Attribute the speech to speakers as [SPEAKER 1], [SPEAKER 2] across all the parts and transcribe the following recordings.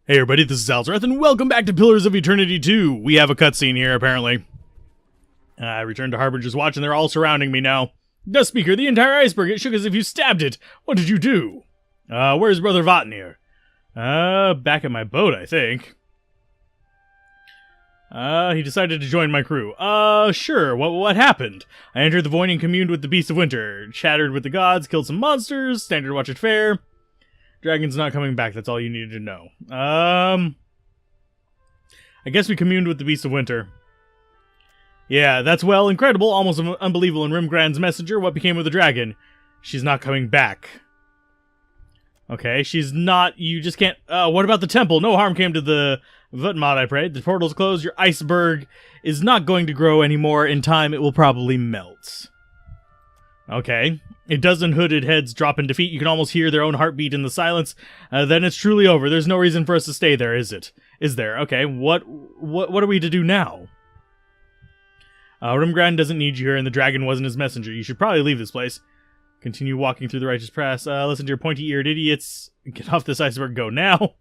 [SPEAKER 1] Hey everybody, this is Alzorath, and welcome back to Pillars of Eternity 2. We have a cutscene here, apparently. I returned to Harbinger's Watch, and they're all surrounding me now. Dust Speaker, the entire iceberg, it shook as if you stabbed it. What did you do? Where's Brother Vatnir? Back at my boat, I think. He decided to join my crew. Sure, what happened? I entered the void and communed with the Beast of Winter, chattered with the gods, killed some monsters, standard watch at fair. Dragon's not coming back, that's all you needed to know. I guess we communed with the Beast of Winter. Yeah, that's, well, incredible, almost unbelievable. In Rimgrand's messenger, what became of the dragon? She's not coming back. Okay, she's not, you just can't, what about the temple? No harm came to the Vutmod, I prayed. The portal's closed, your iceberg is not going to grow anymore. In time, it will probably melt. Okay. A dozen hooded heads drop in defeat. You can almost hear their own heartbeat in the silence. Then it's truly over. There's no reason for us to stay there, is it? Is there? Okay, what are we to do now? Rimgrand doesn't need you here, and the dragon wasn't his messenger. You should probably leave this place. Continue walking through the righteous path. Listen to your pointy-eared idiots. Get off this iceberg, go now.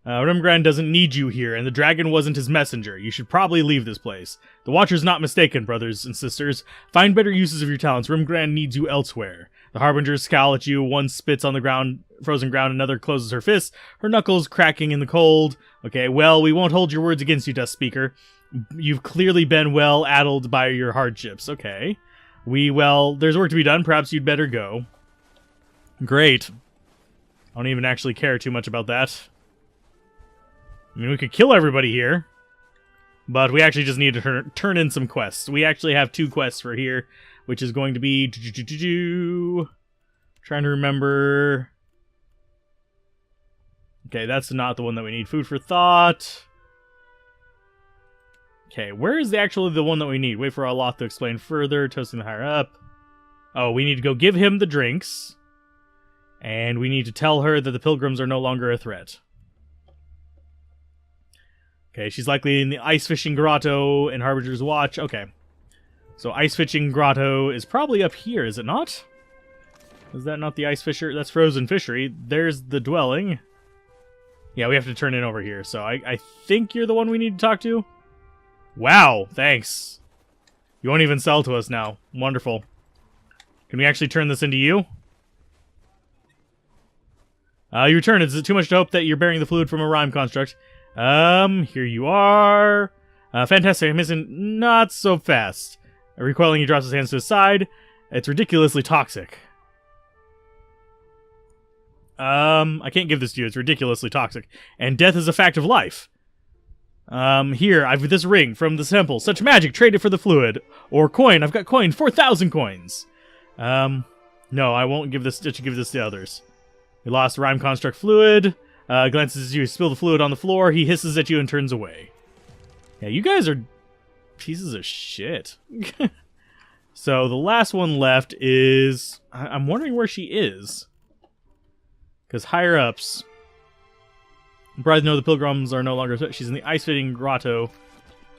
[SPEAKER 1] Rimgrand doesn't need you here, and the dragon wasn't his messenger. You should probably leave this place. The Watcher's not mistaken, brothers and sisters. Find better uses of your talents. Rimgrand needs you elsewhere. The Harbingers scowl at you. One spits on the ground, frozen ground, another closes her fists, her knuckles cracking in the cold. Okay, well, we won't hold your words against you, Dust Speaker. You've clearly been well addled by your hardships. Okay. Well, there's work to be done. Perhaps you'd better go. Great. I don't even actually care too much about that. I mean, we could kill everybody here, but we actually just need to turn in some quests. We actually have 2 quests for here, which is going to be... Trying to remember... Okay, that's not the one that we need. Food for thought. Okay, where is actually the one that we need? Wait for Aloth to explain further. Toasting the higher up. Oh, we need to go give him the drinks. And we need to tell her that the pilgrims are no longer a threat. Okay, she's likely in the ice fishing grotto in Harbinger's Watch. Okay. So ice fishing grotto is probably up here, is it not? Is that not the ice fisher? That's frozen fishery. There's the dwelling. Yeah, we have to turn it over here. So I think you're the one we need to talk to. Wow, thanks. You won't even sell to us now. Wonderful. Can we actually turn this into you? You return. Is it too much to hope that you're bearing the fluid from a rhyme construct? Here you are. Fantastic. I'm missing not so fast. Recoiling, he drops his hands to his side. It's ridiculously toxic. I can't give this to you. It's ridiculously toxic. And death is a fact of life. Here, I've this ring from the temple. Such magic, trade it for the fluid. Or coin. I've got coin. 4,000 coins. No, I won't give this to the others. We lost rhyme construct fluid. Glances at you, spill the fluid on the floor, he hisses at you and turns away. Yeah, you guys are pieces of shit. So, the last one left is... I'm wondering where she is. Because higher-ups... Bride know the pilgrims are no longer... She's in the ice fishing grotto.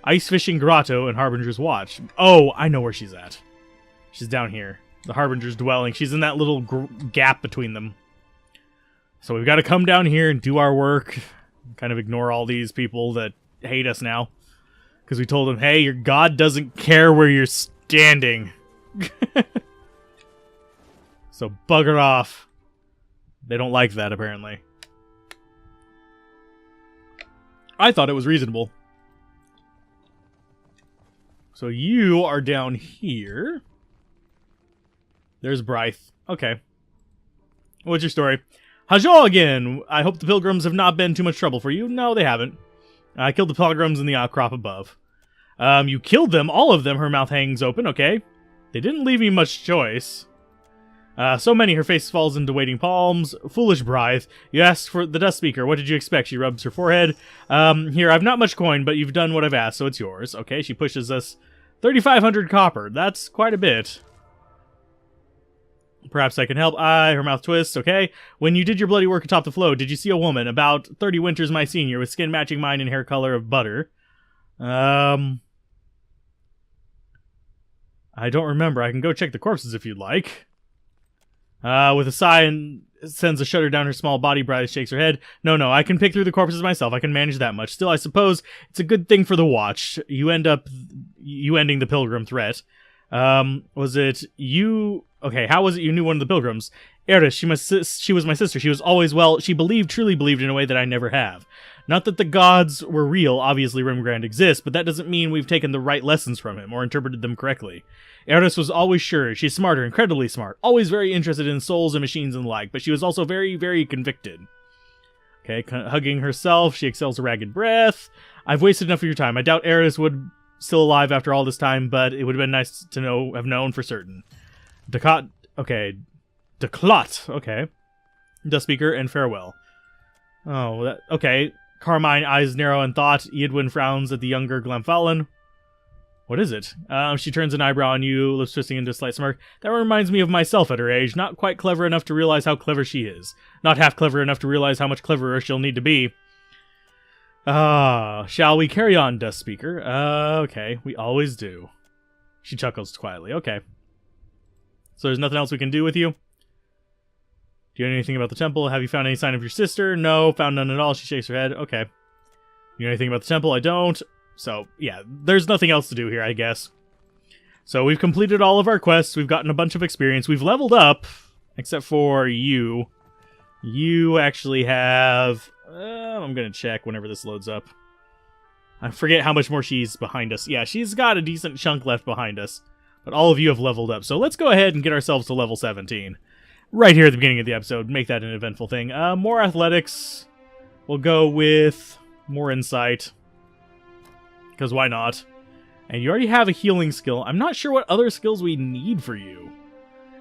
[SPEAKER 1] Ice fishing grotto in Harbinger's Watch. Oh, I know where she's at. She's down here. The Harbinger's dwelling. She's in that little gap between them. So we've got to come down here and do our work. Kind of ignore all these people that hate us now. Because we told them, hey, your god doesn't care where you're standing. So bugger off. They don't like that, apparently. I thought it was reasonable. So you are down here. There's Brythe. Okay. What's your story? Hajo again! I hope the pilgrims have not been too much trouble for you. No, they haven't. I killed the pilgrims in the outcrop above. You killed them, all of them. Her mouth hangs open, okay. They didn't leave me much choice. So many, her face falls into waiting palms. Foolish Brythe. You asked for the Dust Speaker. What did you expect? She rubs her forehead. Here, I've not much coin, but you've done what I've asked, so it's yours. Okay, she pushes us 3,500 copper. That's quite a bit. Perhaps I can help. Her mouth twists. Okay. When you did your bloody work atop the flow, did you see a woman about 30 winters my senior with skin matching mine and hair color of butter? I don't remember. I can go check the corpses if you'd like. With a sigh and sends a shudder down her small body. Bryce shakes her head. No, I can pick through the corpses myself. I can manage that much. Still, I suppose it's a good thing for the watch. You ending the pilgrim threat. Was it you? Okay, how was it you knew one of the pilgrims? Eris, she was my sister. She was always, well, she truly believed in a way that I never have. Not that the gods were real, obviously Rimgrand exists, but that doesn't mean we've taken the right lessons from him, or interpreted them correctly. Eris was always sure, she's smarter, incredibly smart, always very interested in souls and machines and the like, but she was also very, very convicted. Okay, hugging herself, she exhales a ragged breath. I've wasted enough of your time. I doubt Eris would still alive after all this time, but it would have been nice to have known for certain. Declot, okay. Dustspeaker and farewell. Oh, okay. Carmine, eyes narrow in thought. Eadwyn frowns at the younger Glamfallen. What is it? She turns an eyebrow on you, lips twisting into a slight smirk. That reminds me of myself at her age. Not quite clever enough to realize how clever she is. Not half clever enough to realize how much cleverer she'll need to be. Shall we carry on, Dustspeaker? Okay, we always do. She chuckles quietly. Okay. So there's nothing else we can do with you? Do you know anything about the temple? Have you found any sign of your sister? No, found none at all. She shakes her head. Okay. You know anything about the temple? I don't. So, yeah, there's nothing else to do here, I guess. So we've completed all of our quests. We've gotten a bunch of experience. We've leveled up, except for you. You actually have... I'm going to check whenever this loads up. I forget how much more she's behind us. Yeah, she's got a decent chunk left behind us. But all of you have leveled up. So let's go ahead and get ourselves to level 17. Right here at the beginning of the episode. Make that an eventful thing. More athletics. We'll go with more insight. Because why not? And you already have a healing skill. I'm not sure what other skills we need for you.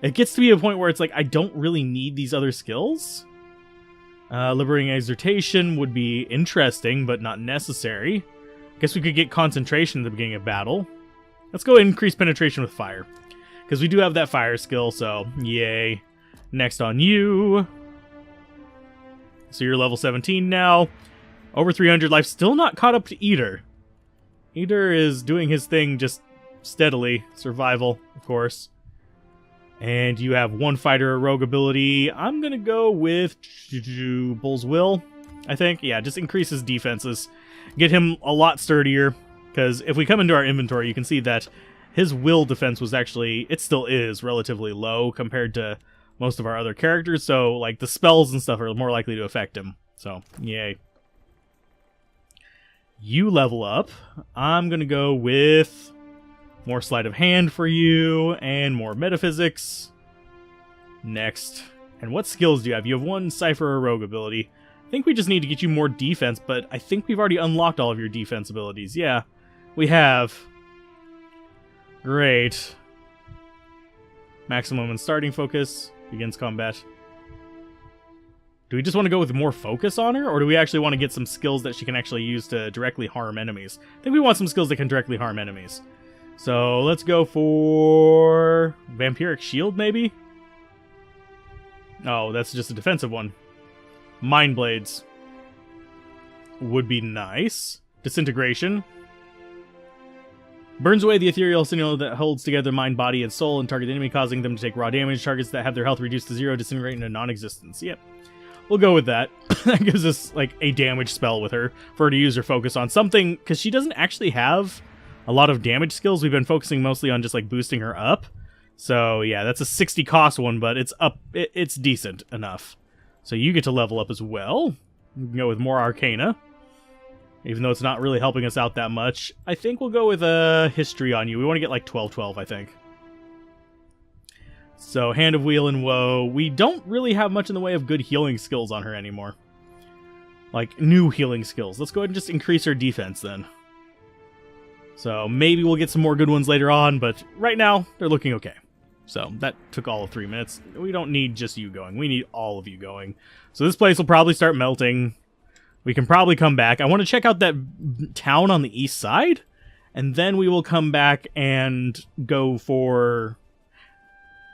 [SPEAKER 1] It gets to be a point where it's like, I don't really need these other skills. Liberating exhortation would be interesting, but not necessary. Guess we could get concentration at the beginning of battle. Let's go increase penetration with fire. Because we do have that fire skill, so yay. Next on you. So you're level 17 now. Over 300 life. Still not caught up to Eater. Eater is doing his thing just steadily. Survival, of course. And you have one fighter rogue ability. I'm going to go with Bull's Will, I think. Yeah, just increases defenses. Get him a lot sturdier. Because if we come into our inventory, you can see that his will defense was actually, it still is, relatively low compared to most of our other characters. So, like, the spells and stuff are more likely to affect him. So, yay. You level up. I'm going to go with more sleight of hand for you and more metaphysics. Next. And what skills do you have? You have one cipher or rogue ability. I think we just need to get you more defense, but I think we've already unlocked all of your defense abilities. Yeah, we have. Great. Maximum and starting focus. Begins combat. Do we just want to go with more focus on her, or do we actually want to get some skills that she can actually use to directly harm enemies? I think we want some skills that can directly harm enemies. So let's go for Vampiric Shield, maybe? Oh, that's just a defensive one. Mind Blades would be nice. Disintegration. Burns away the ethereal signal that holds together mind, body, and soul and target the enemy, causing them to take raw damage. Targets that have their health reduced to 0 disintegrate into non-existence. Yep. We'll go with that. That gives us, like, a damage spell with her for her to use her focus on. Something, because she doesn't actually have a lot of damage skills. We've been focusing mostly on just, like, boosting her up. So, yeah, that's a 60 cost one, but it's up. It's decent enough. So you get to level up as well. You can go with more Arcana. Even though it's not really helping us out that much. I think we'll go with a history on you. We want to get like 12-12, I think. So, Hand of Weal and Woe. We don't really have much in the way of good healing skills on her anymore. Like, new healing skills. Let's go ahead and just increase her defense then. So, maybe we'll get some more good ones later on, but right now, they're looking okay. So, that took all of 3 minutes. We don't need just you going. We need all of you going. So, this place will probably start melting. We can probably come back. I want to check out that town on the east side. And then we will come back and go for...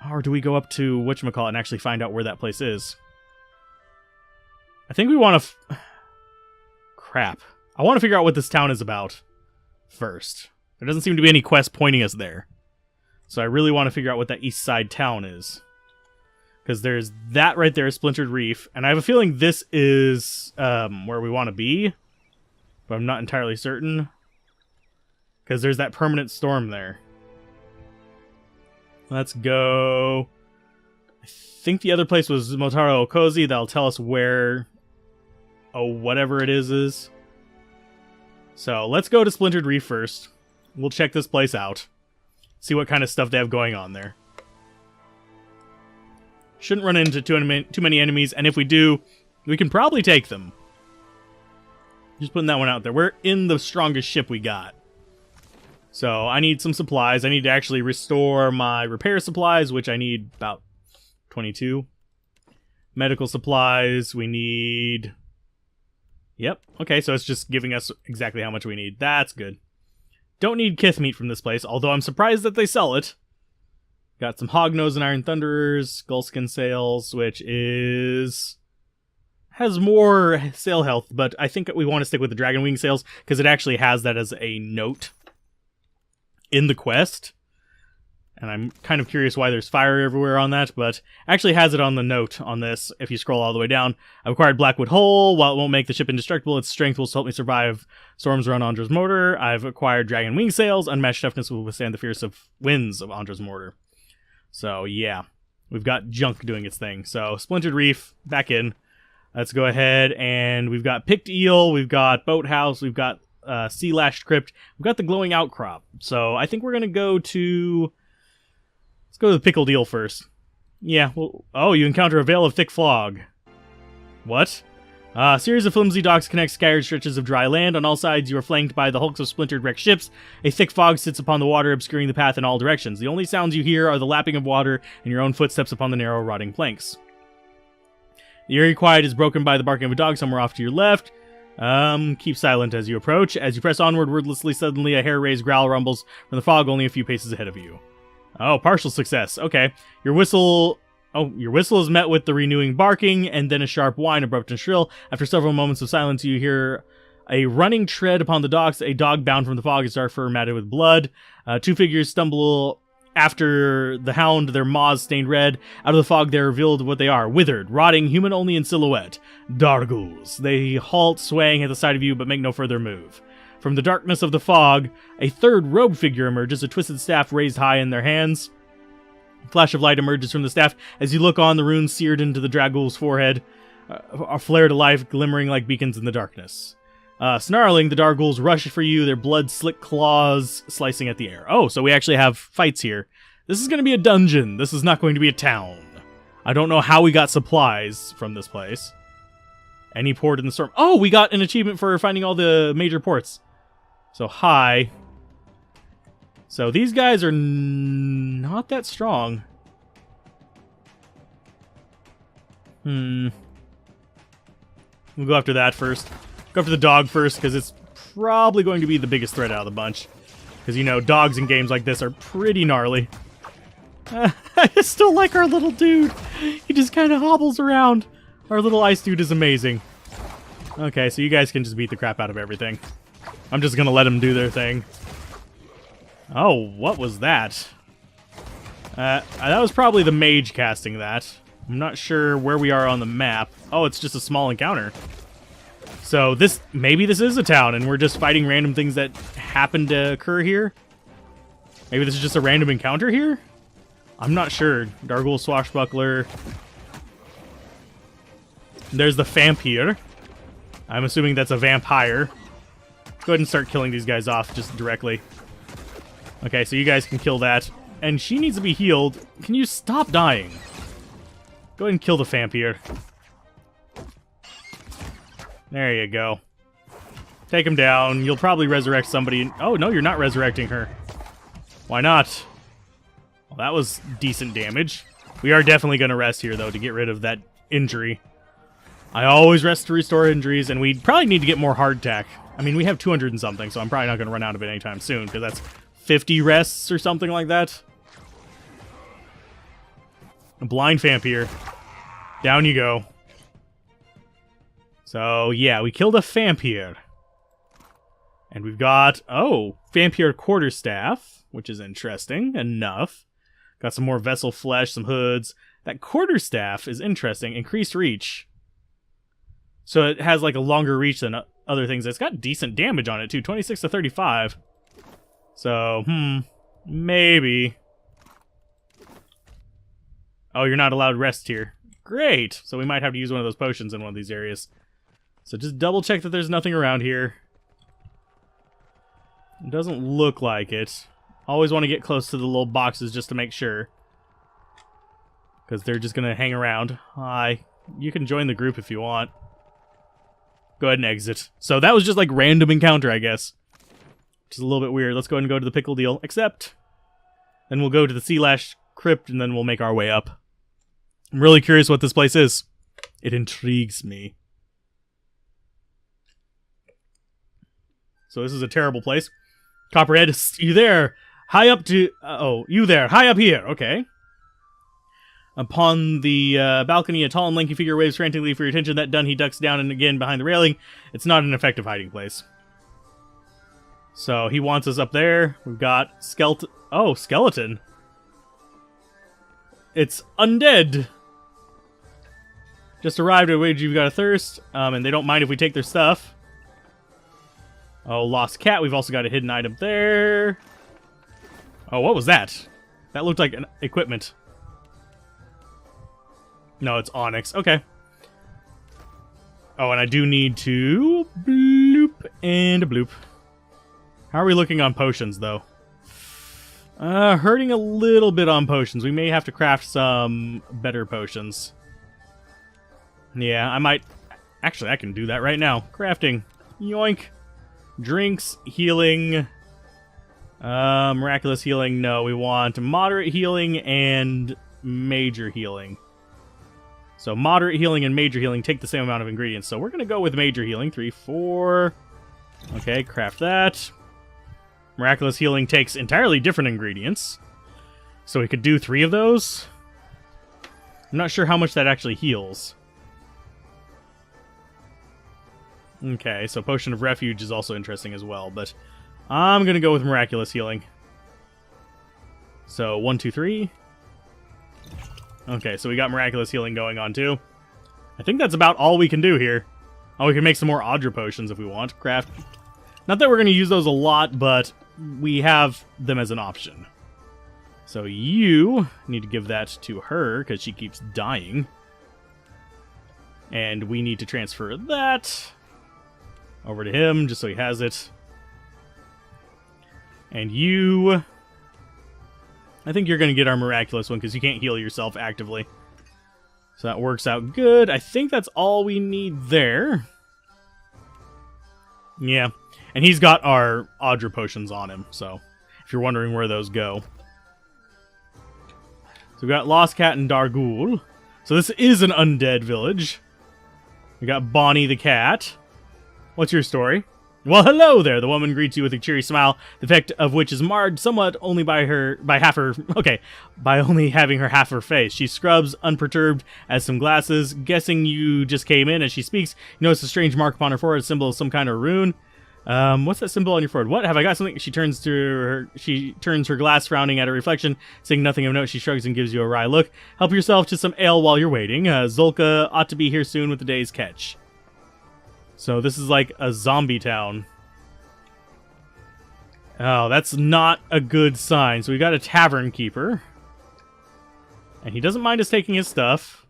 [SPEAKER 1] Or do we go up to whatchamacallit and actually find out where that place is? I think we want to... Crap. I want to figure out what this town is about first. There doesn't seem to be any quest pointing us there. So I really want to figure out what that east side town is. Because there's that right there, Splintered Reef. And I have a feeling this is where we want to be. But I'm not entirely certain. Because there's that permanent storm there. Let's go. I think the other place was Motaro Okozi. That'll tell us where... oh, whatever it is. So, let's go to Splintered Reef first. We'll check this place out. See what kind of stuff they have going on there. Shouldn't run into too many enemies, and if we do, we can probably take them. Just putting that one out there. We're in the strongest ship we got. So, I need some supplies. I need to actually restore my repair supplies, which I need about 22. Medical supplies, we need... yep, okay, so it's just giving us exactly how much we need. That's good. Don't need kith meat from this place, although I'm surprised that they sell it. Got some Hognose and Iron Thunderers, Gullskin Sails, which is... has more sail health, but I think we want to stick with the Dragon Wing Sails, because it actually has that as a note in the quest. And I'm kind of curious why there's fire everywhere on that, but actually has it on the note on this, if you scroll all the way down. I've acquired Blackwood Hull. While it won't make the ship indestructible, its strength will help me survive storms around Andra's mortar. I've acquired Dragon Wing Sails. Unmatched toughness will withstand the fierce of winds of Andra's mortar. So, yeah. We've got junk doing its thing. So, Splintered Reef, back in. Let's go ahead, and we've got Picked Eel, we've got Boathouse, we've got Sea Lashed Crypt, we've got the Glowing Outcrop. So, I think we're going to go to... let's go to the Pickled Eel first. Yeah, well... oh, you encounter a veil of thick fog. What? A series of flimsy docks connect scattered stretches of dry land. On all sides, you are flanked by the hulks of splintered wrecked ships. A thick fog sits upon the water, obscuring the path in all directions. The only sounds you hear are the lapping of water and your own footsteps upon the narrow, rotting planks. The eerie quiet is broken by the barking of a dog somewhere off to your left. Keep silent as you approach. As you press onward wordlessly, suddenly a hair-raised growl rumbles from the fog only a few paces ahead of you. Oh, partial success. Okay. Your whistle is met with the renewing barking, and then a sharp whine, abrupt and shrill. After several moments of silence, you hear a running tread upon the docks. A dog bound from the fog, its dark fur matted with blood. Two figures stumble after the hound, their maws stained red. Out of the fog, they're revealed what they are. Withered, rotting, human only in silhouette. Dargools. They halt, swaying at the side of you, but make no further move. From the darkness of the fog, a third robed figure emerges, a twisted staff raised high in their hands. A flash of light emerges from the staff. As you look on, the runes seared into the Dragul's forehead are flared to life, glimmering like beacons in the darkness. Snarling, the Dargools rush for you, their blood-slick claws slicing at the air. Oh, so we actually have fights here. This is going to be a dungeon. This is not going to be a town. I don't know how we got supplies from this place. Any port in the storm. Oh, we got an achievement for finding all the major ports. So, hi. So, these guys are not that strong. We'll go after that first. Go after the dog first, because it's probably going to be the biggest threat out of the bunch. Because, you know, dogs in games like this are pretty gnarly. I still like our little dude. He just kind of hobbles around. Our little ice dude is amazing. Okay, so you guys can just beat the crap out of everything. I'm just gonna let them do their thing. Oh, what was that? That was probably the mage casting that. I'm not sure where we are on the map. Oh, it's just a small encounter. So maybe this is a town, and we're just fighting random things that happen to occur here? Maybe this is just a random encounter here? I'm not sure. Dargul Swashbuckler. There's the Vampire. I'm assuming that's a vampire. Go ahead and start killing these guys off just directly. Okay, so you guys can kill that. And she needs to be healed. Can you stop dying? Go ahead and kill the Vampire. There you go. Take him down. You'll probably resurrect somebody. Oh, no, you're not resurrecting her. Why not? Well, that was decent damage. We are definitely going to rest here, though, to get rid of that injury. I always rest to restore injuries, and we probably need to get more hardtack. I mean, we have 200 and something, so I'm probably not going to run out of it anytime soon, because that's 50 rests or something like that. A blind Vampire. Down you go. So, yeah, we killed a Vampire. And we've got, oh, Vampire Quarterstaff, which is interesting enough. Got some more vessel flesh, some hoods. That quarterstaff is interesting. Increased reach. So it has like a longer reach than other things. It's got decent damage on it too. 26 to 35. So, maybe. Oh, you're not allowed rest here. Great! So we might have to use one of those potions in one of these areas. So just double check that there's nothing around here. It doesn't look like it. Always want to get close to the little boxes just to make sure. Because they're just going to hang around. Hi. You can join the group if you want. Go ahead and exit. So that was just like random encounter, I guess. Which is a little bit weird. Let's go ahead and go to the pickle deal. Accept. Then we'll go to the Sea Lash Crypt and then we'll make our way up. I'm really curious what this place is. It intrigues me. So this is a terrible place. Copperhead, you there? High up to... you there. High up here. Okay. Upon the balcony, a tall and lanky figure waves frantically for your attention. That done, he ducks down and again behind the railing. It's not an effective hiding place. So he wants us up there. We've got skeleton. Oh, skeleton. It's undead. Just arrived at wage you've got a thirst. And they don't mind if we take their stuff. Oh, lost cat. We've also got a hidden item there. Oh, what was that? That looked like an equipment. No, it's onyx. Okay. Oh, and I do need to bloop and a bloop. How are we looking on potions, though? Hurting a little bit on potions. We may have to craft some better potions. Yeah, I might... Actually, I can do that right now. Crafting. Yoink. Drinks, healing, miraculous healing. No, we want moderate healing and major healing. So moderate healing and major healing take the same amount of ingredients. So we're going to go with major healing. 3, 4. Okay, craft that. Miraculous healing takes entirely different ingredients. So we could do 3 of those. I'm not sure how much that actually heals. Okay, so Potion of Refuge is also interesting as well, but I'm going to go with Miraculous Healing. So, 1, 2, 3. Okay, so we got Miraculous Healing going on, too. I think that's about all we can do here. Oh, we can make some more Audra Potions if we want. Craft. Not that we're going to use those a lot, but we have them as an option. So you need to give that to her, because she keeps dying. And we need to transfer that over to him, just so he has it. And you... I think you're going to get our miraculous one, because you can't heal yourself actively. So that works out good. I think that's all we need there. Yeah. And he's got our Audra potions on him, so if you're wondering where those go. So we got Lost Cat and Dargul. So this is an undead village. We got Bonnie the cat. What's your story? Well, hello there. The woman greets you with a cheery smile, the effect of which is marred somewhat only by only having her half her face. She scrubs unperturbed as some glasses. Guessing you just came in as she speaks, you notice a strange mark upon her forehead, a symbol of some kind of rune. What's that symbol on your forehead? What? Have I got something? She turns her glass, frowning at her reflection. Seeing nothing of note, she shrugs and gives you a wry look. Help yourself to some ale while you're waiting. Zolka ought to be here soon with the day's catch. So this is like a zombie town. Oh, that's not a good sign. So we got a tavern keeper. And he doesn't mind us taking his stuff.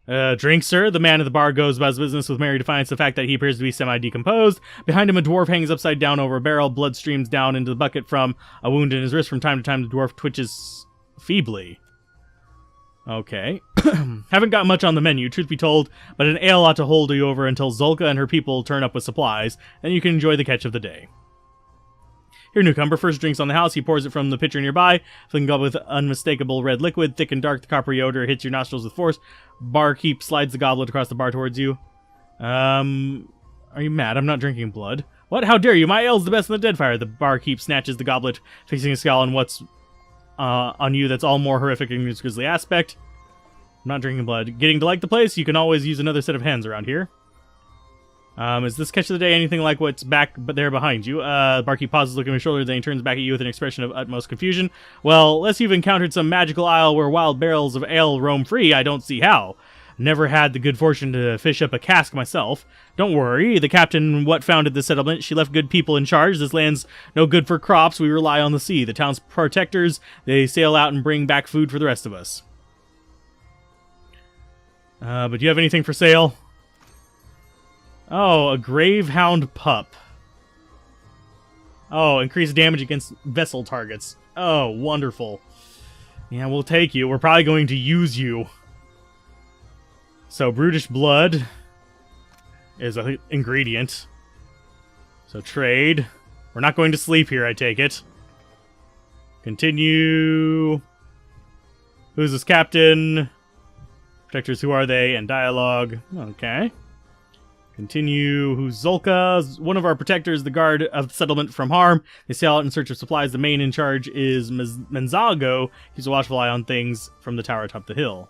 [SPEAKER 1] Drink, sir. The man at the bar goes about his business with merry defiance, the fact that he appears to be semi-decomposed. Behind him, a dwarf hangs upside down over a barrel. Blood streams down into the bucket from a wound in his wrist. From time to time, the dwarf twitches feebly. Okay. Haven't got much on the menu, truth be told, but an ale ought to hold you over until Zolka and her people turn up with supplies. Then you can enjoy the catch of the day. Here, newcomer, first drinks on the house. He pours it from the pitcher nearby, filling up with unmistakable red liquid. Thick and dark, the coppery odor hits your nostrils with force. Barkeep slides the goblet across the bar towards you. Are you mad? I'm not drinking blood. What? How dare you? My ale's the best in the Deadfire. The barkeep snatches the goblet, fixing a scowl on what's on you that's all more horrific in its grisly aspect. I'm not drinking blood. Getting to like the place? You can always use another set of hands around here. Is this catch of the day anything like what's back but there behind you? Barkeep pauses, looking over his shoulder, then he turns back at you with an expression of utmost confusion. Well, unless you've encountered some magical isle where wild barrels of ale roam free, I don't see how. Never had the good fortune to fish up a cask myself. Don't worry, the captain what founded this settlement, she left good people in charge. This land's no good for crops, we rely on the sea. The town's protectors, they sail out and bring back food for the rest of us. But do you have anything for sale? Oh, a Gravehound pup. Oh, increased damage against vessel targets. Oh, wonderful. Yeah, we'll take you. We're probably going to use you. So, brutish blood is an ingredient. So, trade. We're not going to sleep here, I take it. Continue. Who's this captain? Protectors, who are they? And dialogue. Okay. Continue. Who's Zulka? One of our protectors, the guard of the settlement from harm. They sail out in search of supplies. The main in charge is Menzago. He's a watchful eye on things from the tower atop the hill.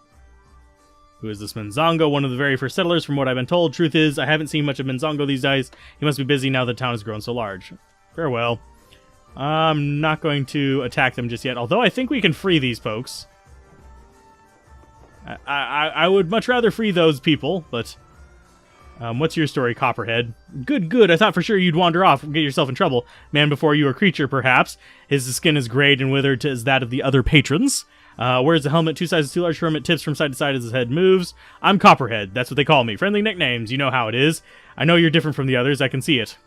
[SPEAKER 1] Who is this Menzongo? One of the very first settlers, from what I've been told. Truth is, I haven't seen much of Menzongo these days. He must be busy now the town has grown so large. Farewell. I'm not going to attack them just yet, although I think we can free these folks. I would much rather free those people, but... what's your story, Copperhead? Good, good. I thought for sure you'd wander off and get yourself in trouble. Man before you, a creature, perhaps. His skin is grayed and withered as that of the other patrons. Wears a helmet 2 sizes too large for him. It tips from side to side as his head moves. I'm Copperhead. That's what they call me. Friendly nicknames. You know how it is. I know you're different from the others. I can see it.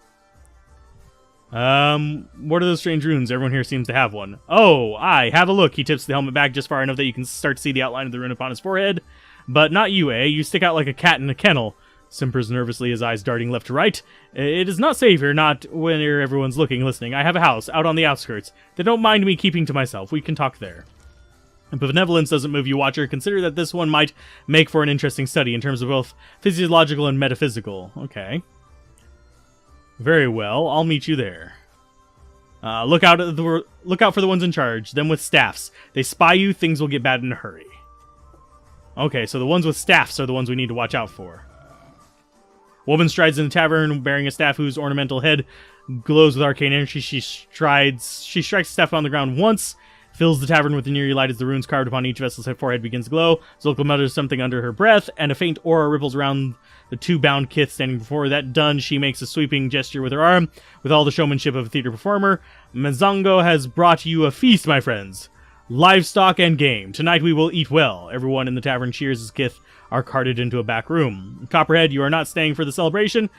[SPEAKER 1] What are those strange runes? Everyone here seems to have one. Oh, have a look. He tips the helmet back just far enough that you can start to see the outline of the rune upon his forehead. But not you, eh? You stick out like a cat in a kennel. Simpers nervously, his eyes darting left to right. It is not safe here, not when everyone's looking, listening. I have a house out on the outskirts. They don't mind me keeping to myself. We can talk there. If benevolence doesn't move you, Watcher, consider that this one might make for an interesting study in terms of both physiological and metaphysical. Okay. Very well. I'll meet you there. Look out for the ones in charge. Them with staffs. They spy you. Things will get bad in a hurry. Okay, so the ones with staffs are the ones we need to watch out for. Woman strides in the tavern bearing a staff whose ornamental head glows with arcane energy. She strikes the staff on the ground once, fills the tavern with an eerie light as the runes carved upon each vessel's forehead begins to glow. Zulka mutters something under her breath, and a faint aura ripples around the 2 bound kith standing before her. That done, she makes a sweeping gesture with her arm, with all the showmanship of a theater performer. Menzongo has brought you a feast, my friends. Livestock and game. Tonight we will eat well. Everyone in the tavern cheers as kith are carted into a back room. Copperhead, you are not staying for the celebration?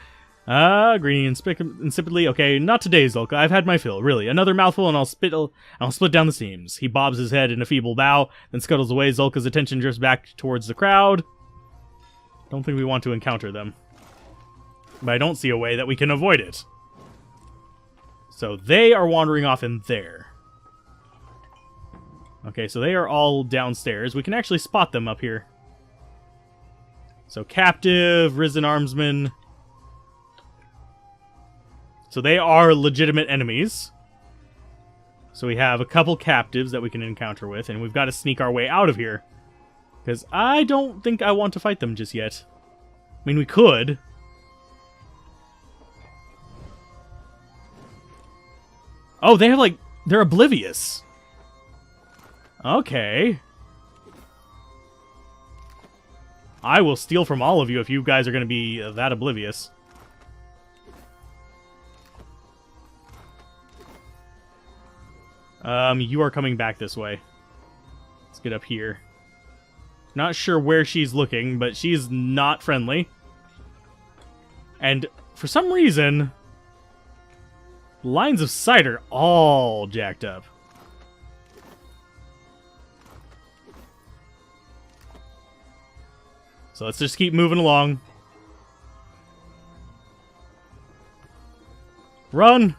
[SPEAKER 1] Greeny insipidly. Okay, not today, Zulka. I've had my fill, really. Another mouthful and I'll split down the seams. He bobs his head in a feeble bow, then scuttles away. Zulka's attention drifts back towards the crowd. Don't think we want to encounter them. But I don't see a way that we can avoid it. So they are wandering off in there. Okay, so they are all downstairs. We can actually spot them up here. So captive, risen armsman. So they are legitimate enemies. So we have a couple captives that we can encounter with, and we've got to sneak our way out of here. Because I don't think I want to fight them just yet. I mean, we could. Oh, they have like... they're oblivious. Okay. I will steal from all of you if you guys are going to be that oblivious. You are coming back this way. Let's get up here. Not sure where she's looking, but she's not friendly. And for some reason, lines of sight are all jacked up. So let's just keep moving along. Run!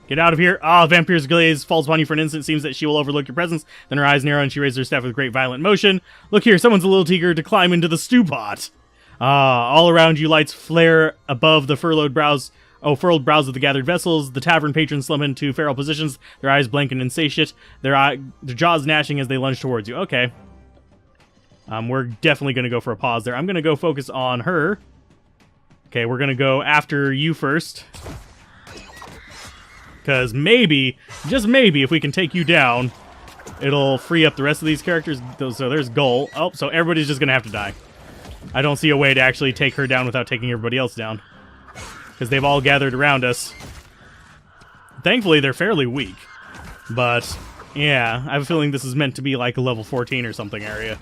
[SPEAKER 1] Get out of here. Vampire's gaze falls upon you for an instant. Seems that she will overlook your presence. Then her eyes narrow and she raises her staff with great violent motion. Look here, someone's a little eager to climb into the stew pot. All around you lights flare above the furrowed brows of the gathered vessels. The tavern patrons slump into feral positions, their eyes blank and insatiate, their jaws gnashing as they lunge towards you. Okay. We're definitely going to go for a pause there. I'm going to go focus on her. Okay, we're going to go after you first. Because maybe, just maybe, if we can take you down, it'll free up the rest of these characters. So there's Goal. Oh, so everybody's just going to have to die. I don't see a way to actually take her down without taking everybody else down. Because they've all gathered around us. Thankfully, they're fairly weak. But, yeah, I have a feeling this is meant to be like a level 14 or something area.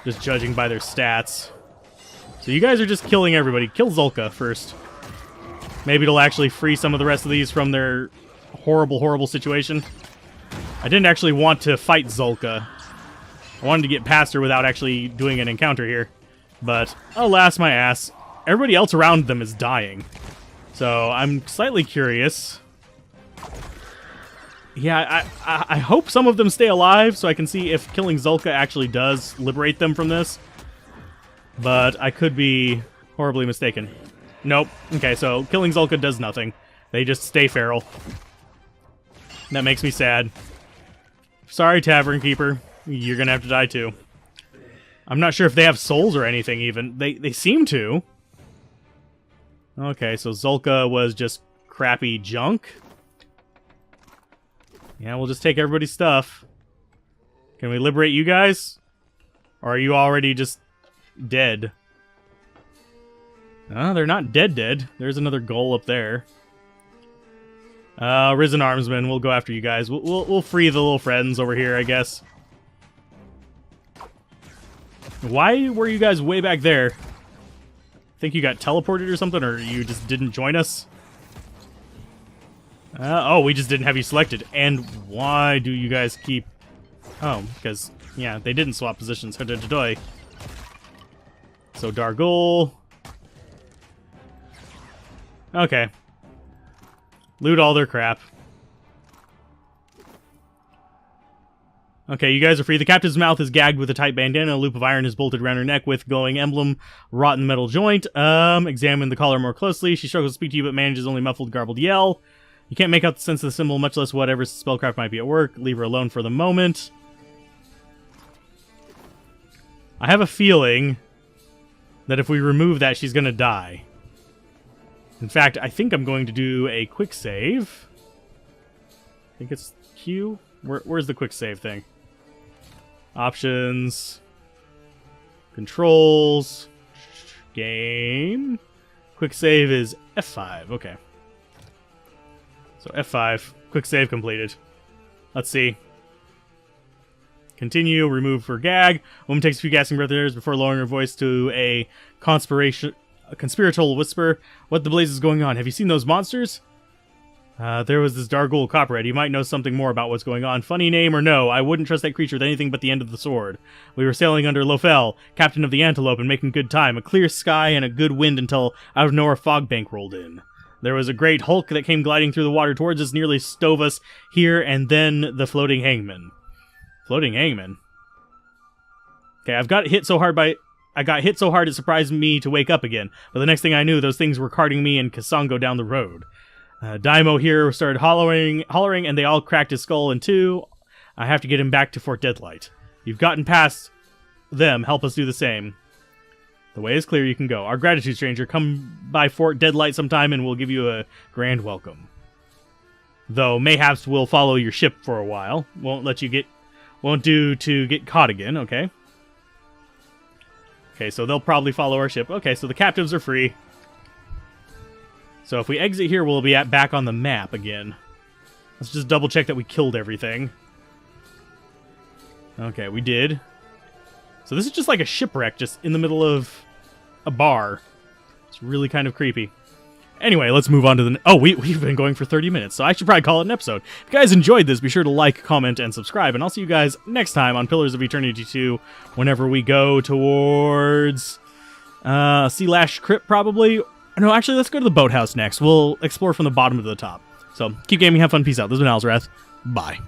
[SPEAKER 1] Just judging by their stats. So you guys are just killing everybody. Kill Zulka first. Maybe it'll actually free some of the rest of these from their horrible, horrible situation. I didn't actually want to fight Zulka. I wanted to get past her without actually doing an encounter here. But, alas my ass, everybody else around them is dying. So, I'm slightly curious. Yeah, I hope some of them stay alive so I can see if killing Zulka actually does liberate them from this. But I could be horribly mistaken. Nope. Okay, so killing Zulka does nothing. They just stay feral. That makes me sad. Sorry, Tavern Keeper. You're gonna have to die too. I'm not sure if they have souls or anything even. They seem to. Okay, so Zulka was just crappy junk. Yeah, we'll just take everybody's stuff. Can we liberate you guys? Or are you already just dead? They're not dead. There's another Goal up there. Risen Armsman, we'll go after you guys. We'll free the little friends over here, I guess. Why were you guys way back there? Think you got teleported or something, or you just didn't join us? Oh, we just didn't have you selected. And why do you guys keep... Oh, because, yeah, they didn't swap positions. So Dargul... Okay. Loot all their crap. Okay, you guys are free. The captive's mouth is gagged with a tight bandana. A loop of iron is bolted around her neck with glowing emblem. Rotten metal joint. Examine the collar more closely. She struggles to speak to you, but manages only muffled, garbled yell. You can't make out the sense of the symbol, much less whatever spellcraft might be at work. Leave her alone for the moment. I have a feeling that if we remove that, she's gonna die. In fact, I think I'm going to do a quick save. I think it's Q. Where's the quick save thing? Options. Controls. Game. Quick save is F5. Okay. So F5. Quick save completed. Let's see. Continue. Remove for gag. Woman takes a few gasping breaths before lowering her voice to a conspiratorial whisper. What the blaze is going on? Have you seen those monsters? There was this Dargul Copperhead. You might know something more about what's going on. Funny name or no, I wouldn't trust that creature with anything but the end of the sword. We were sailing under Lofel, captain of the Antelope, and making good time. A clear sky and a good wind until out of nowhere fog bank rolled in. There was a great hulk that came gliding through the water towards us, nearly stove us here, and then the floating hangman. Floating hangman? Okay, I got hit so hard it surprised me to wake up again. But the next thing I knew, those things were carting me and Kasongo down the road. Daimo here started hollering, and they all cracked his skull in two. I have to get him back to Fort Deadlight. You've gotten past them. Help us do the same. The way is clear. You can go. Our gratitude, stranger. Come by Fort Deadlight sometime, and we'll give you a grand welcome. Though mayhaps we'll follow your ship for a while. Won't do to get caught again. Okay. Okay, so they'll probably follow our ship. Okay, so the captives are free. So if we exit here, we'll be back on the map again. Let's just double check that we killed everything. Okay, we did. So this is just like a shipwreck, just in the middle of a bar. It's really kind of creepy. Anyway, let's move on to the... Oh, we've been going for 30 minutes, so I should probably call it an episode. If you guys enjoyed this, be sure to like, comment, and subscribe. And I'll see you guys next time on Pillars of Eternity 2, whenever we go towards... Sea Lash Crypt, probably. No, actually, let's go to the boathouse next. We'll explore from the bottom to the top. So, keep gaming, have fun, peace out. This has been Alzorath. Bye.